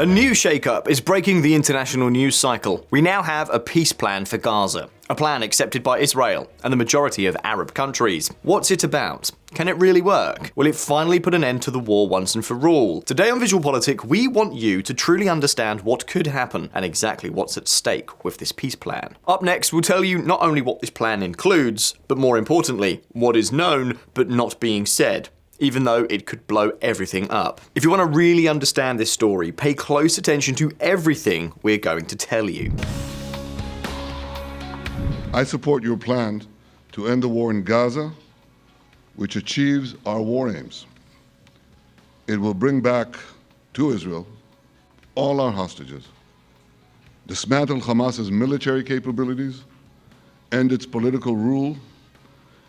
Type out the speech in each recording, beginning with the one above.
A new shake-up is breaking the international news cycle. We now have a peace plan for Gaza. A plan accepted by Israel and the majority of Arab countries. What's it about? Can it really work? Will it finally put an end to the war once and for all? Today on VisualPolitik, we want you to truly understand what could happen and exactly what's at stake with this peace plan. Up next, we'll tell you not only what this plan includes, but more importantly, what is known but not being said, even though it could blow everything up. If you want to really understand this story, pay close attention to everything we're going to tell you. I support your plan to end the war in Gaza, which achieves our war aims. It will bring back to Israel all our hostages, dismantle Hamas's military capabilities, end its political rule,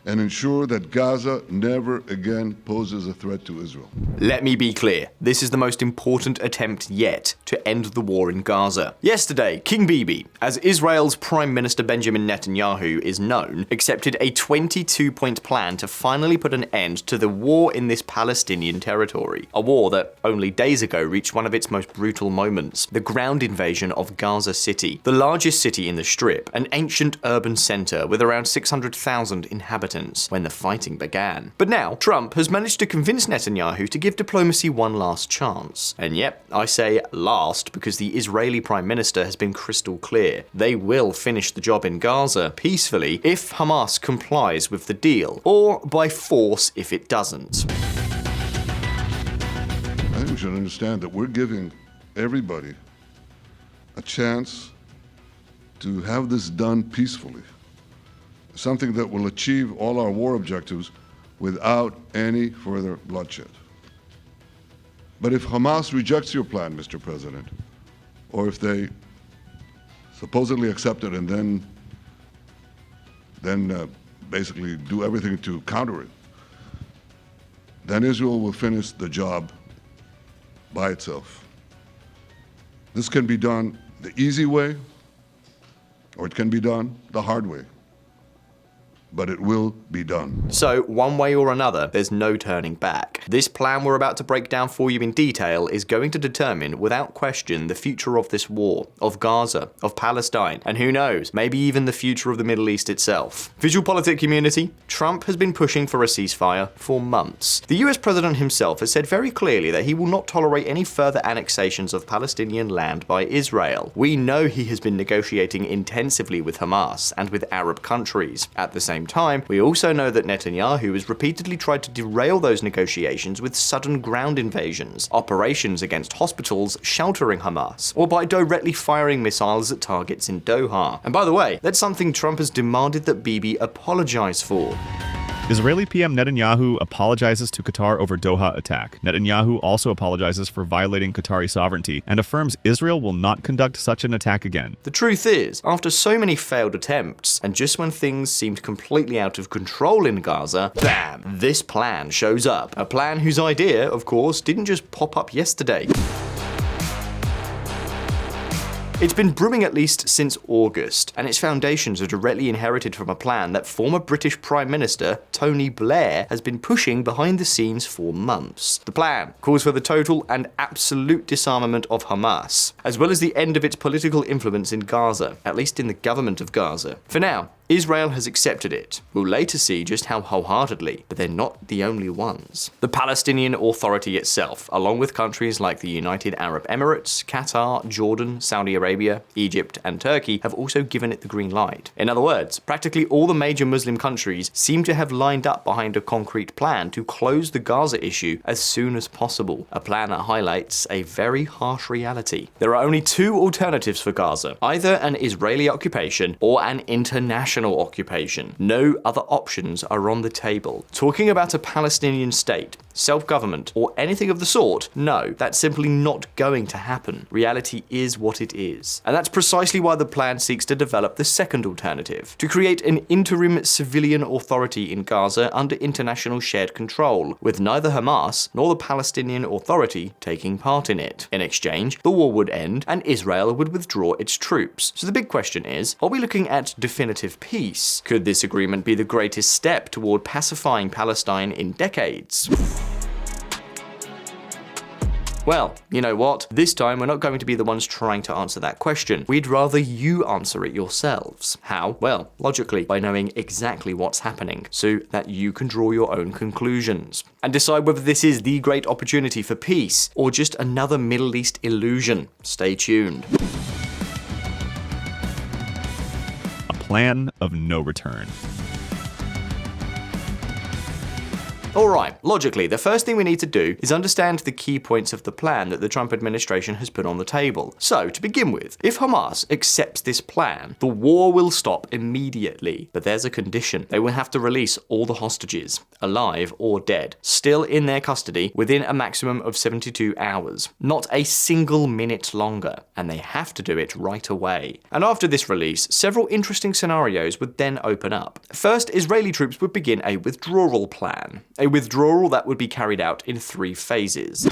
and ensure that Gaza never again poses a threat to Israel. Let me be clear, this is the most important attempt yet to end the war in Gaza. Yesterday, King Bibi, as Israel's Prime Minister Benjamin Netanyahu is known, accepted a 22-point plan to finally put an end to the war in this Palestinian territory. A war that only days ago reached one of its most brutal moments, the ground invasion of Gaza City, the largest city in the Strip, an ancient urban center with around 600,000 inhabitants when the fighting began. But now, Trump has managed to convince Netanyahu to give diplomacy one last chance. And yep, I say last because the Israeli Prime Minister has been crystal clear. They will finish the job in Gaza peacefully if Hamas complies with the deal, or by force if it doesn't. I think we should understand that we're giving everybody a chance to have this done peacefully. Something that will achieve all our war objectives without any further bloodshed. But if Hamas rejects your plan, Mr. President, or if they supposedly accept it and then basically do everything to counter it, then Israel will finish the job by itself. This can be done the easy way, or it can be done the hard way. But it will be done. So, one way or another, there's no turning back. This plan we're about to break down for you in detail is going to determine, without question, the future of this war, of Gaza, of Palestine, and who knows, maybe even the future of the Middle East itself. VisualPolitik community, Trump has been pushing for a ceasefire for months. The US president himself has said very clearly that he will not tolerate any further annexations of Palestinian land by Israel. We know he has been negotiating intensively with Hamas and with Arab countries. At the same time, we also know that Netanyahu has repeatedly tried to derail those negotiations with sudden ground invasions, operations against hospitals sheltering Hamas, or by directly firing missiles at targets in Doha. And by the way, that's something Trump has demanded that Bibi apologize for. Israeli PM Netanyahu apologizes to Qatar over Doha attack. Netanyahu also apologizes for violating Qatari sovereignty and affirms Israel will not conduct such an attack again. The truth is, after so many failed attempts, and just when things seemed completely out of control in Gaza, bam, this plan shows up. A plan whose idea, of course, didn't just pop up yesterday. It's been brewing at least since August, and its foundations are directly inherited from a plan that former British Prime Minister Tony Blair has been pushing behind the scenes for months. The plan calls for the total and absolute disarmament of Hamas, as well as the end of its political influence in Gaza, at least in the government of Gaza. For now, Israel has accepted it. We'll later see just how wholeheartedly, but they're not the only ones. The Palestinian Authority itself, along with countries like the United Arab Emirates, Qatar, Jordan, Saudi Arabia, Egypt, and Turkey, have also given it the green light. In other words, practically all the major Muslim countries seem to have lined up behind a concrete plan to close the Gaza issue as soon as possible. A plan that highlights a very harsh reality. There are only two alternatives for Gaza, either an Israeli occupation or an international occupation. No other options are on the table. Talking about a Palestinian state, self-government, or anything of the sort, no, that's simply not going to happen. Reality is what it is. And that's precisely why the plan seeks to develop the second alternative, to create an interim civilian authority in Gaza under international shared control, with neither Hamas nor the Palestinian Authority taking part in it. In exchange, the war would end and Israel would withdraw its troops. So the big question is, are we looking at definitive peace? Could this agreement be the greatest step toward pacifying Palestine in decades? Well, you know what? This time we're not going to be the ones trying to answer that question. We'd rather you answer it yourselves. How? Well, logically, by knowing exactly what's happening, so that you can draw your own conclusions and decide whether this is the great opportunity for peace or just another Middle East illusion. Stay tuned. A plan of no return. Alright, logically, the first thing we need to do is understand the key points of the plan that the Trump administration has put on the table. So, to begin with, if Hamas accepts this plan, the war will stop immediately. But there's a condition. They will have to release all the hostages, alive or dead, still in their custody within a maximum of 72 hours. Not a single minute longer. And they have to do it right away. And after this release, several interesting scenarios would then open up. First, Israeli troops would begin a withdrawal plan. A withdrawal that would be carried out in 3 phases. The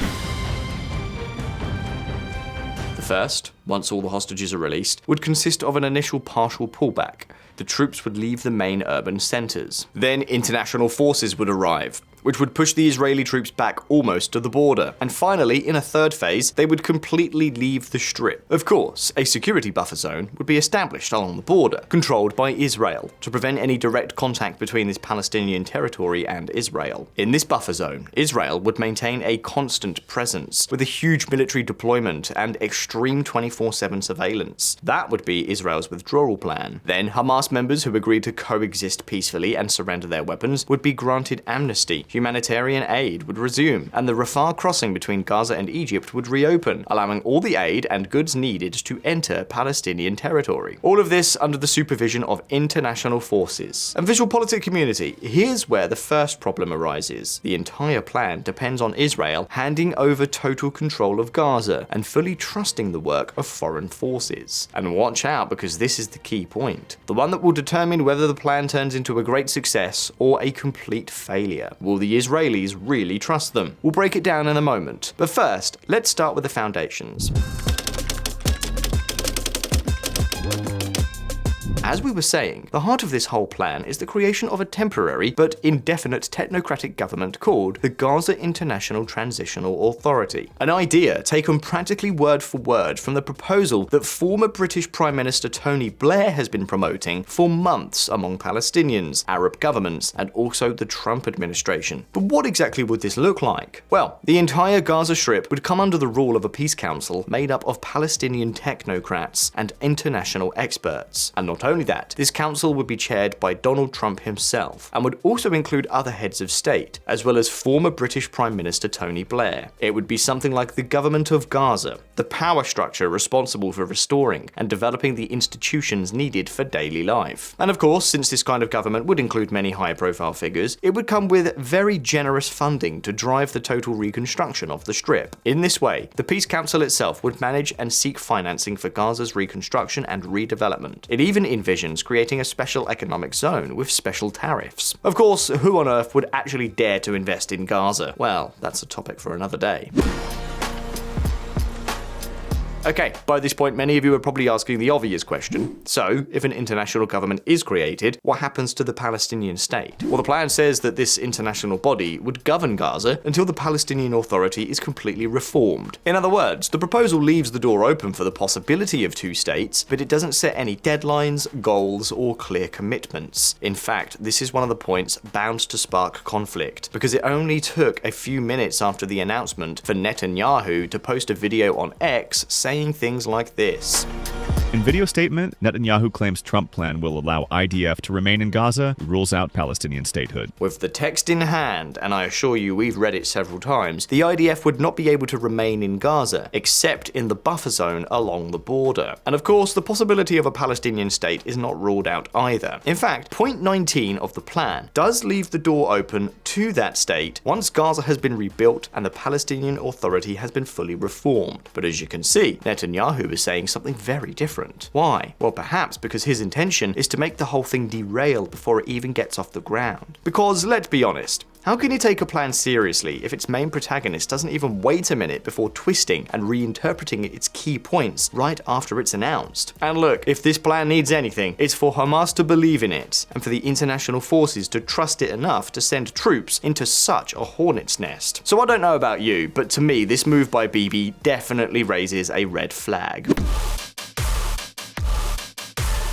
first, once all the hostages are released, would consist of an initial partial pullback. The troops would leave the main urban centers. Then international forces would arrive, which would push the Israeli troops back almost to the border. And finally, in a third phase, they would completely leave the Strip. Of course, a security buffer zone would be established along the border, controlled by Israel, to prevent any direct contact between this Palestinian territory and Israel. In this buffer zone, Israel would maintain a constant presence, with a huge military deployment and extreme 24/7 surveillance. That would be Israel's withdrawal plan. Then, Hamas members who agreed to coexist peacefully and surrender their weapons would be granted amnesty. Humanitarian aid would resume, and the Rafah crossing between Gaza and Egypt would reopen, allowing all the aid and goods needed to enter Palestinian territory. All of this under the supervision of international forces. And VisualPolitik community, here's where the first problem arises. The entire plan depends on Israel handing over total control of Gaza and fully trusting the work of foreign forces. And watch out, because this is the key point. The one that will determine whether the plan turns into a great success or a complete failure. Will the Israelis really trust them? We'll break it down in a moment. But first, let's start with the foundations. As we were saying, the heart of this whole plan is the creation of a temporary but indefinite technocratic government called the Gaza International Transitional Authority. An idea taken practically word for word from the proposal that former British Prime Minister Tony Blair has been promoting for months among Palestinians, Arab governments, and also the Trump administration. But what exactly would this look like? Well, the entire Gaza Strip would come under the rule of a peace council made up of Palestinian technocrats and international experts. And not only that, this council would be chaired by Donald Trump himself, and would also include other heads of state, as well as former British Prime Minister Tony Blair. It would be something like the government of Gaza, the power structure responsible for restoring and developing the institutions needed for daily life. And of course, since this kind of government would include many high-profile figures, it would come with very generous funding to drive the total reconstruction of the Strip. In this way, the Peace Council itself would manage and seek financing for Gaza's reconstruction and redevelopment. It even envisions creating a special economic zone with special tariffs. Of course, who on earth would actually dare to invest in Gaza? Well, that's a topic for another day. Okay, by this point many of you are probably asking the obvious question. So, if an international government is created, what happens to the Palestinian state? Well, the plan says that this international body would govern Gaza until the Palestinian Authority is completely reformed. In other words, the proposal leaves the door open for the possibility of 2 states, but it doesn't set any deadlines, goals, or clear commitments. In fact, this is one of the points bound to spark conflict, because it only took a few minutes after the announcement for Netanyahu to post a video on X saying things like this. In video statement, Netanyahu claims Trump plan will allow IDF to remain in Gaza, rules out Palestinian statehood. With the text in hand, and I assure you we've read it several times, the IDF would not be able to remain in Gaza, except in the buffer zone along the border. And of course, the possibility of a Palestinian state is not ruled out either. In fact, point 19 of the plan does leave the door open to that state once Gaza has been rebuilt and the Palestinian Authority has been fully reformed. But as you can see, Netanyahu is saying something very different. Why? Well, perhaps because his intention is to make the whole thing derail before it even gets off the ground. Because, let's be honest, How can you take a plan seriously if its main protagonist doesn't even wait a minute before twisting and reinterpreting its key points right after it's announced? And look, if this plan needs anything, it's for Hamas to believe in it, and for the international forces to trust it enough to send troops into such a hornet's nest. So I don't know about you, but to me, this move by Bibi definitely raises a red flag.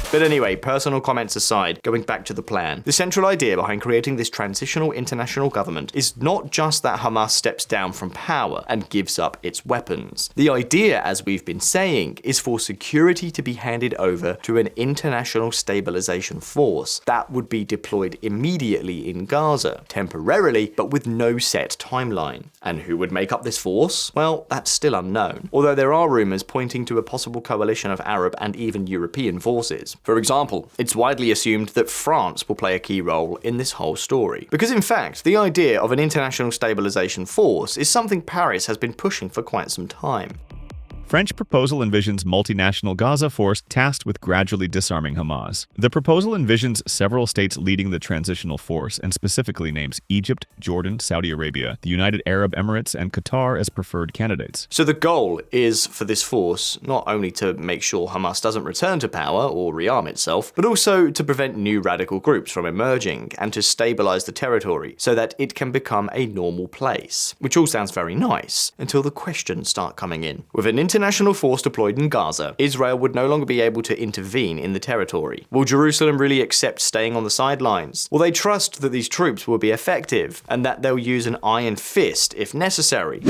But anyway, personal comments aside, going back to the plan, the central idea behind creating this transitional international government is not just that Hamas steps down from power and gives up its weapons. The idea, as we've been saying, is for security to be handed over to an international stabilization force that would be deployed immediately in Gaza, temporarily, but with no set timeline. And who would make up this force? Well, that's still unknown, although there are rumors pointing to a possible coalition of Arab and even European forces. For example, it's widely assumed that France will play a key role in this whole story. Because in fact, the idea of an international stabilization force is something Paris has been pushing for quite some time. French proposal envisions multinational Gaza force tasked with gradually disarming Hamas. The proposal envisions several states leading the transitional force and specifically names Egypt, Jordan, Saudi Arabia, the United Arab Emirates, and Qatar as preferred candidates. So the goal is for this force not only to make sure Hamas doesn't return to power or rearm itself, but also to prevent new radical groups from emerging and to stabilize the territory so that it can become a normal place. Which all sounds very nice, until the questions start coming in. With an international force deployed in Gaza, Israel would no longer be able to intervene in the territory. Will Jerusalem really accept staying on the sidelines? Will they trust that these troops will be effective and that they'll use an iron fist if necessary?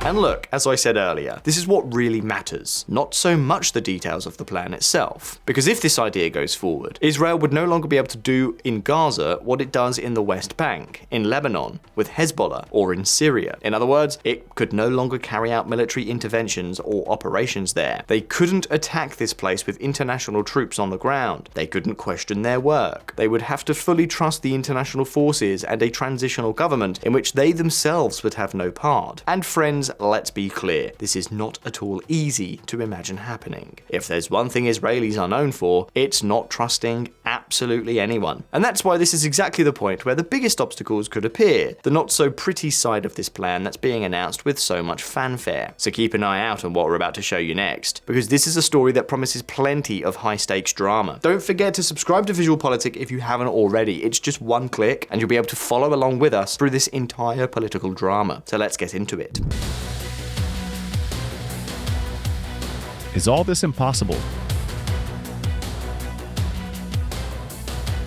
And look, as I said earlier, this is what really matters, not so much the details of the plan itself. Because if this idea goes forward, Israel would no longer be able to do in Gaza what it does in the West Bank, in Lebanon, with Hezbollah, or in Syria. In other words, it could no longer carry out military interventions or operations there. They couldn't attack this place with international troops on the ground. They couldn't question their work. They would have to fully trust the international forces and a transitional government in which they themselves would have no part. And friends, let's be clear, this is not at all easy to imagine happening. If there's one thing Israelis are known for, it's not trusting absolutely anyone. And that's why this is exactly the point where the biggest obstacles could appear, the not so pretty side of this plan that's being announced with so much fanfare. So keep an eye out on what we're about to show you next, because this is a story that promises plenty of high stakes drama. Don't forget to subscribe to VisualPolitik if you haven't already. It's just one click and you'll be able to follow along with us through this entire political drama. So let's get into it. Is all this impossible?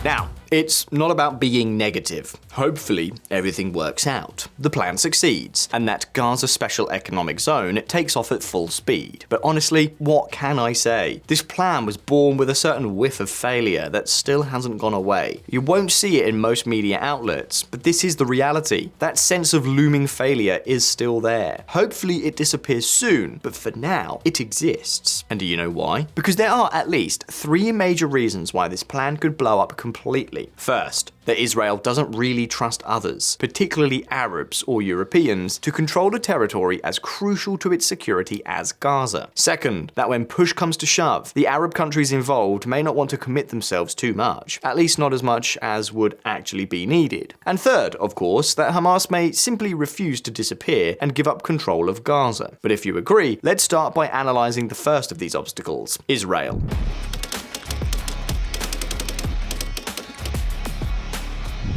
Now, it's not about being negative. Hopefully, everything works out. The plan succeeds, and that Gaza Special Economic Zone takes off at full speed. But honestly, what can I say? This plan was born with a certain whiff of failure that still hasn't gone away. You won't see it in most media outlets, but this is the reality. That sense of looming failure is still there. Hopefully, it disappears soon, but for now, it exists. And do you know why? Because there are at least 3 major reasons why this plan could blow up completely. First, that Israel doesn't really trust others, particularly Arabs or Europeans, to control a territory as crucial to its security as Gaza. Second, that when push comes to shove, the Arab countries involved may not want to commit themselves too much, at least not as much as would actually be needed. And third, of course, that Hamas may simply refuse to disappear and give up control of Gaza. But if you agree, let's start by analysing the first of these obstacles, Israel.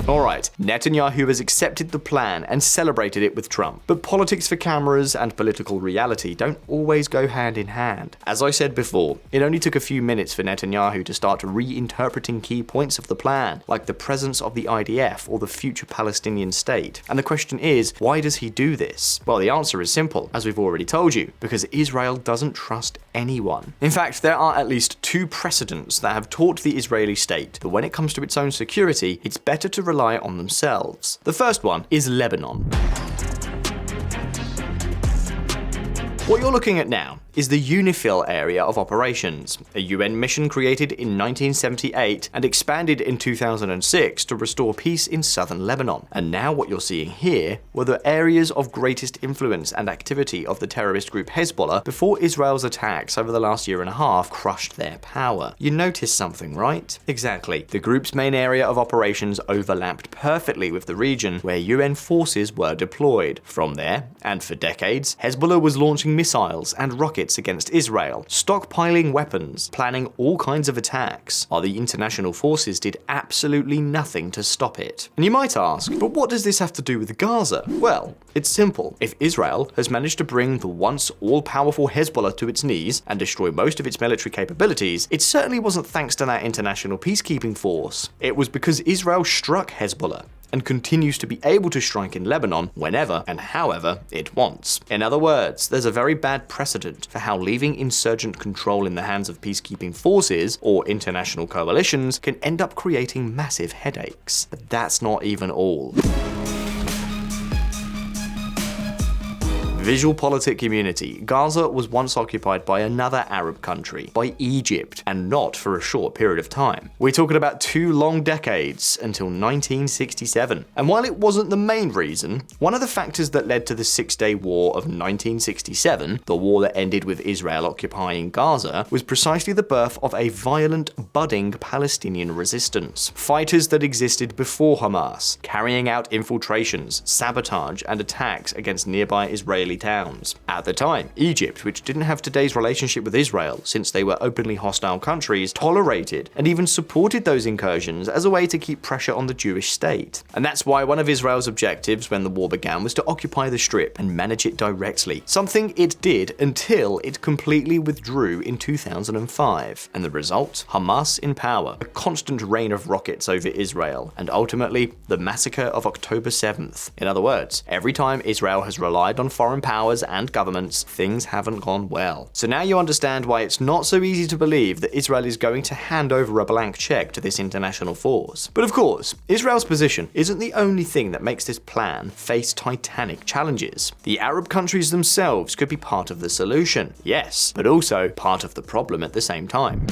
Alright, Netanyahu has accepted the plan and celebrated it with Trump. But politics for cameras and political reality don't always go hand in hand. As I said before, it only took a few minutes for Netanyahu to start reinterpreting key points of the plan, like the presence of the IDF or the future Palestinian state. And the question is, why does he do this? Well, the answer is simple, as we've already told you, because Israel doesn't trust anyone. In fact, there are at least 2 precedents that have taught the Israeli state that when it comes to its own security, it's better to rely on themselves. The first one is Lebanon. What you're looking at now is the UNIFIL Area of Operations, a UN mission created in 1978 and expanded in 2006 to restore peace in southern Lebanon. And now what you're seeing here were the areas of greatest influence and activity of the terrorist group Hezbollah before Israel's attacks over the last year and a half crushed their power. You notice something, right? Exactly. The group's main area of operations overlapped perfectly with the region where UN forces were deployed. From there, and for decades, Hezbollah was launching missiles and rockets against Israel, stockpiling weapons, planning all kinds of attacks, while the international forces did absolutely nothing to stop it. And you might ask, but what does this have to do with Gaza? Well, it's simple. If Israel has managed to bring the once all-powerful Hezbollah to its knees and destroy most of its military capabilities, it certainly wasn't thanks to that international peacekeeping force. It was because Israel struck Hezbollah and continues to be able to strike in Lebanon whenever and however it wants. In other words, there's a very bad precedent for how leaving insurgent control in the hands of peacekeeping forces or international coalitions can end up creating massive headaches. But that's not even all. VisualPolitik community, Gaza was once occupied by another Arab country, by Egypt, and not for a short period of time. We're talking about 2 long decades until 1967. And while it wasn't the main reason, one of the factors that led to the Six-Day War of 1967, the war that ended with Israel occupying Gaza, was precisely the birth of a violent, budding Palestinian resistance. Fighters that existed before Hamas, carrying out infiltrations, sabotage, and attacks against nearby Israeli towns. At the time, Egypt, which didn't have today's relationship with Israel since they were openly hostile countries, tolerated and even supported those incursions as a way to keep pressure on the Jewish state. And that's why one of Israel's objectives when the war began was to occupy the Strip and manage it directly, something it did until it completely withdrew in 2005. And the result? Hamas in power, a constant rain of rockets over Israel, and ultimately the massacre of October 7th. In other words, every time Israel has relied on foreign powers and governments, things haven't gone well. So now you understand why it's not so easy to believe that Israel is going to hand over a blank check to this international force. But of course, Israel's position isn't the only thing that makes this plan face titanic challenges. The Arab countries themselves could be part of the solution, yes, but also part of the problem at the same time.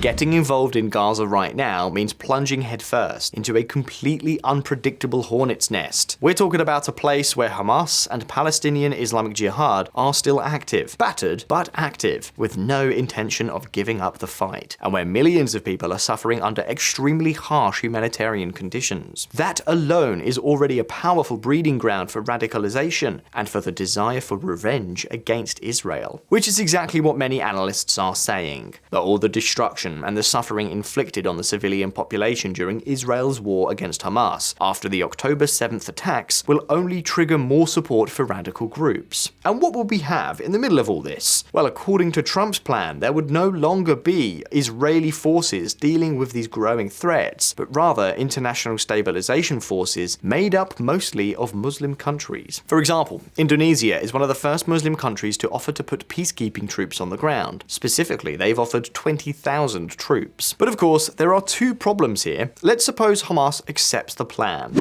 Getting involved in Gaza right now means plunging headfirst into a completely unpredictable hornet's nest. We're talking about a place where Hamas and Palestinian Islamic Jihad are still active, battered but active, with no intention of giving up the fight, and where millions of people are suffering under extremely harsh humanitarian conditions. That alone is already a powerful breeding ground for radicalization and for the desire for revenge against Israel, which is exactly what many analysts are saying. That all the destruction and the suffering inflicted on the civilian population during Israel's war against Hamas after the October 7th attacks will only trigger more support for radical groups. And what will we have in the middle of all this? Well, according to Trump's plan, there would no longer be Israeli forces dealing with these growing threats, but rather international stabilization forces made up mostly of Muslim countries. For example, Indonesia is one of the first Muslim countries to offer to put peacekeeping troops on the ground. Specifically, they've offered 20,000 troops. But of course, there are 2 problems here. Let's suppose Hamas accepts the plan.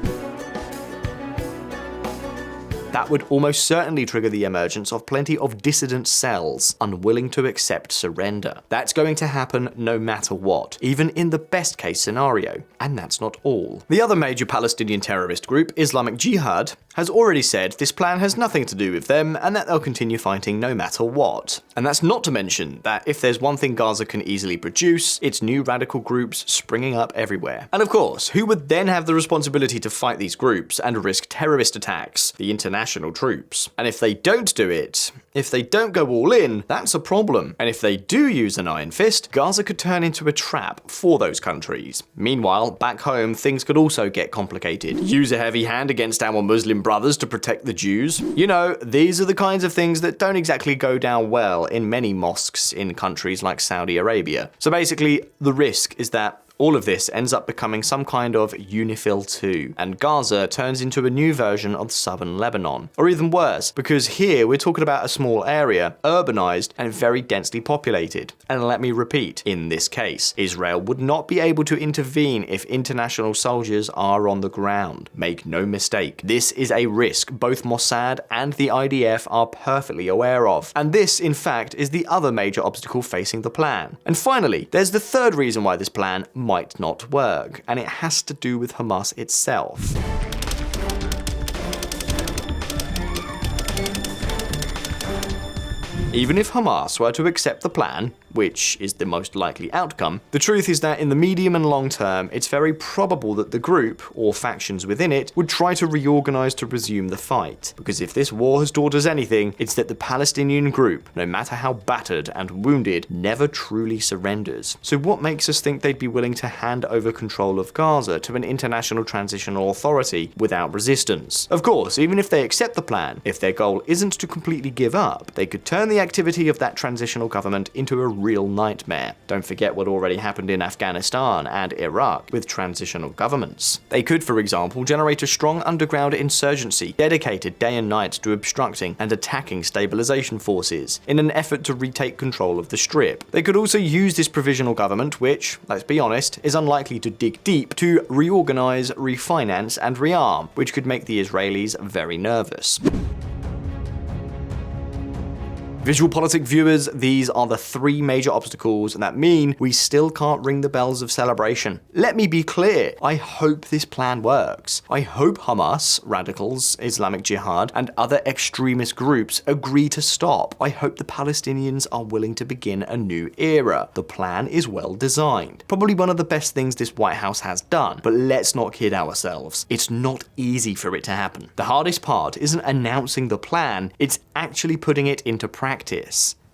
That would almost certainly trigger the emergence of plenty of dissident cells unwilling to accept surrender. That's going to happen no matter what, even in the best case scenario. And that's not all. The other major Palestinian terrorist group, Islamic Jihad, has already said this plan has nothing to do with them and that they'll continue fighting no matter what. And that's not to mention that if there's one thing Gaza can easily produce, it's new radical groups springing up everywhere. And of course, who would then have the responsibility to fight these groups and risk terrorist attacks? The international troops. And if they don't do it, if they don't go all in, that's a problem. And if they do use an iron fist, Gaza could turn into a trap for those countries. Meanwhile, back home, things could also get complicated. Use a heavy hand against our Muslim brothers to protect the Jews. You know, these are the kinds of things that don't exactly go down well in many mosques in countries like Saudi Arabia. So basically, the risk is that All of this ends up becoming some kind of UNIFIL 2, and Gaza turns into a new version of southern Lebanon. Or even worse, because here we're talking about a small area, urbanized and very densely populated. And let me repeat, in this case, Israel would not be able to intervene if international soldiers are on the ground. Make no mistake, this is a risk both Mossad and the IDF are perfectly aware of. And this, in fact, is the other major obstacle facing the plan. And finally, there's the third reason why this plan might not work, and it has to do with Hamas itself. Even if Hamas were to accept the plan, which is the most likely outcome, the truth is that in the medium and long term, it's very probable that the group, or factions within it, would try to reorganize to resume the fight. Because if this war has taught us anything, it's that the Palestinian group, no matter how battered and wounded, never truly surrenders. So what makes us think they'd be willing to hand over control of Gaza to an international transitional authority without resistance? Of course, even if they accept the plan, if their goal isn't to completely give up, they could turn the activity of that transitional government into a real nightmare. Don't forget what already happened in Afghanistan and Iraq with transitional governments. They could, for example, generate a strong underground insurgency dedicated day and night to obstructing and attacking stabilization forces in an effort to retake control of the Strip. They could also use this provisional government, which, let's be honest, is unlikely to dig deep, to reorganize, refinance, and rearm, which could make the Israelis very nervous. VisualPolitik viewers, these are the three major obstacles that mean we still can't ring the bells of celebration. Let me be clear, I hope this plan works. I hope Hamas, radicals, Islamic Jihad, and other extremist groups agree to stop. I hope the Palestinians are willing to begin a new era. The plan is well designed. Probably one of the best things this White House has done, but let's not kid ourselves. It's not easy for it to happen. The hardest part isn't announcing the plan, it's actually putting it into practice.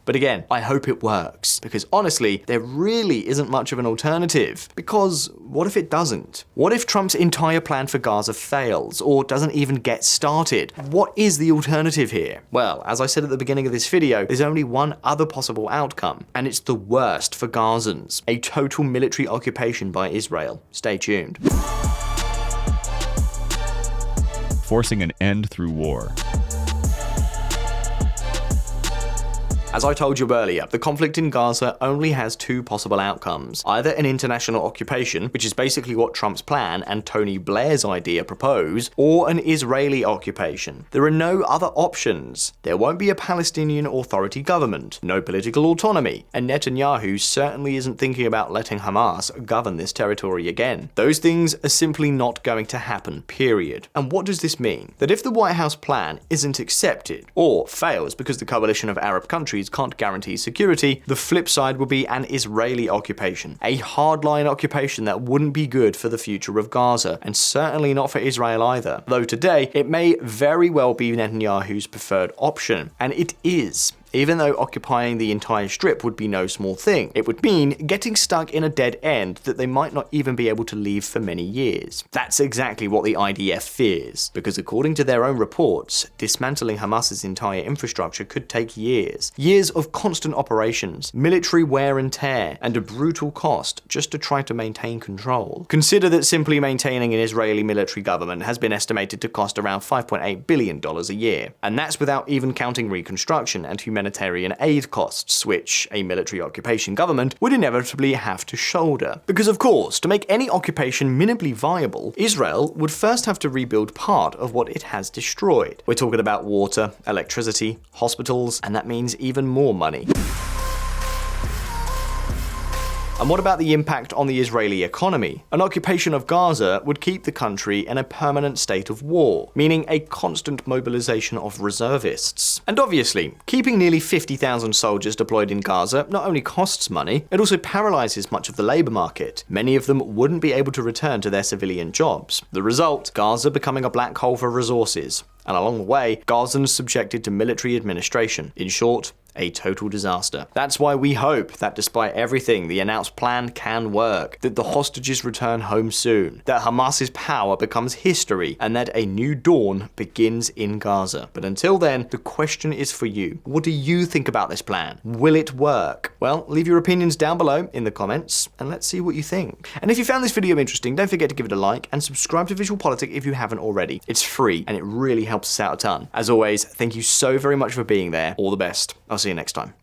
But again, I hope it works, because honestly, there really isn't much of an alternative. Because what if it doesn't? What if Trump's entire plan for Gaza fails, or doesn't even get started? What is the alternative here? Well, as I said at the beginning of this video, there's only one other possible outcome, and it's the worst for Gazans: a total military occupation by Israel. Stay tuned. Forcing an end through war. As I told you earlier, the conflict in Gaza only has two possible outcomes. Either an international occupation, which is basically what Trump's plan and Tony Blair's idea propose, or an Israeli occupation. There are no other options. There won't be a Palestinian Authority government, no political autonomy, and Netanyahu certainly isn't thinking about letting Hamas govern this territory again. Those things are simply not going to happen, period. And what does this mean? That if the White House plan isn't accepted, or fails because the coalition of Arab countries can't guarantee security, the flip side will be an Israeli occupation. A hardline occupation that wouldn't be good for the future of Gaza, and certainly not for Israel either. Though today, it may very well be Netanyahu's preferred option, and it is. Even though occupying the entire Strip would be no small thing, it would mean getting stuck in a dead end that they might not even be able to leave for many years. That's exactly what the IDF fears, because according to their own reports, dismantling Hamas's entire infrastructure could take years. Years of constant operations, military wear and tear, and a brutal cost just to try to maintain control. Consider that simply maintaining an Israeli military government has been estimated to cost around $5.8 billion a year, and that's without even counting reconstruction and humanitarian aid costs, which a military occupation government would inevitably have to shoulder. Because of course, to make any occupation minimally viable, Israel would first have to rebuild part of what it has destroyed. We're talking about water, electricity, hospitals, and that means even more money. And what about the impact on the Israeli economy? An occupation of Gaza would keep the country in a permanent state of war, meaning a constant mobilization of reservists. And obviously, keeping nearly 50,000 soldiers deployed in Gaza not only costs money, it also paralyzes much of the labor market. Many of them wouldn't be able to return to their civilian jobs. The result, Gaza becoming a black hole for resources. And along the way, Gazans subjected to military administration. In short, a total disaster. That's why we hope that despite everything, the announced plan can work, that the hostages return home soon, that Hamas's power becomes history, and that a new dawn begins in Gaza. But until then, the question is for you. What do you think about this plan? Will it work? Well, leave your opinions down below in the comments, and let's see what you think. And if you found this video interesting, don't forget to give it a like and subscribe to VisualPolitik if you haven't already. It's free, and it really helps us out a ton. As always, thank you so very much for being there. All the best. I'll see you next time.